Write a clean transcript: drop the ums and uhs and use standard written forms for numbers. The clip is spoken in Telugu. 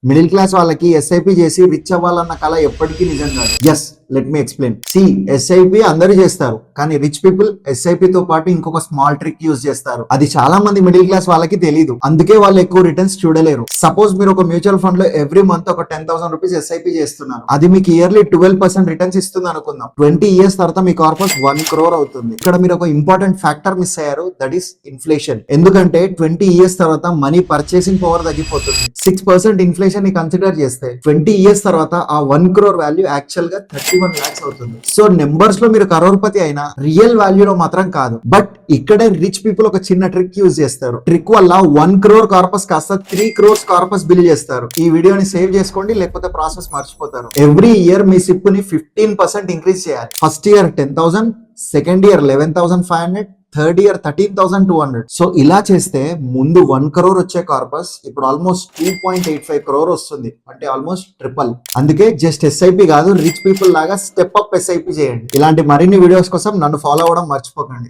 మిడిల్ క్లాస్ వాళ్ళకి ఎస్ఐపి చేసి రిచ్ అవ్వాలన్న కళ ఎప్పటికీ నిజం కాదు. Yes, let me explain. SIP అందరూ చేస్తారు, కానీ రిచ్ పీపుల్ ఎస్ఐపి తో పాటు ఇంకొక స్మాల్ ట్రిక్ యూజ్ చేస్తారు. అది చాలా మంది మిడిల్ క్లాస్ వాళ్ళకి తెలియదు, అందుకే వాళ్ళు ఎక్కువ రిటర్న్స్ చూడలేరు. సపోజ్ మీరు ఒక మ్యూచువల్ ఫండ్ లో ఎవ్రీ మంత్ ఒక 10,000 రూపీస్ ఎస్ఐపి చేస్తున్నారు. అది మీకు ఇయర్లీ 12% రిటర్న్స్ ఇస్తుంది అనుకుందాం. 20 ఇయర్స్ తర్వాత మీ కార్పస్ 1 crore అవుతుంది. ఇక్కడ మీరు ఒక ఇంపార్టెంట్ ఫ్యాక్టర్ మిస్ అయ్యారు, దట్ ఈస్ ఇన్ఫ్లేషన్. ఎందుకంటే 20 ఇయర్స్ తర్వాత మనీ పర్చేసింగ్ పవర్ తగ్గిపోతుంది. 6% ఇన్ఫ్లేషన్ ని కన్సిడర్ చేస్తే 20 ఇయర్స్ తర్వాత ఆ 1 crore వాల్యూ యాక్చువల్ గా 31 lakhs అవుతుంది. సో నెంబర్స్ లో మీరు కరోర్పతి అయినా రియల్ వాల్యూలో మాత్రం కాదు. బట్ ఇక్కడే రిచ్ పీపుల్ ఒక చిన్న ట్రిక్ యూజ్ చేస్తారు. ట్రిక్ వల్ల 1 crore కార్పస్ కాస్త 3 crores కార్పస్ బిల్ చేస్తారు. ఈ వీడియోని సేవ్ చేసుకోండి, లేకపోతే ప్రాసెస్ మర్చిపోతారు. ఎవ్రీ ఇయర్ మీ సిప్ ని 15% ఇంక్రీజ్ చేయాలి. First year 10,000, second year 11,500, third year 13,200. So ఇలా చేస్తే ముందు 1 crore వచ్చే కార్పస్ ఇప్పుడు ఆల్మోస్ట్ 2.85 crore వస్తుంది, అంటే ఆల్మోస్ట్ ట్రిపుల్. అందుకే జస్ట్ ఎస్ఐపి కాదు, రిచ్ పీపుల్ లాగా స్టెప్ అప్ ఎస్ఐపి చేయండి. ఇలాంటి మరిన్ని వీడియోస్ కోసం నన్ను ఫాలో అవ్వడం మర్చిపోకండి.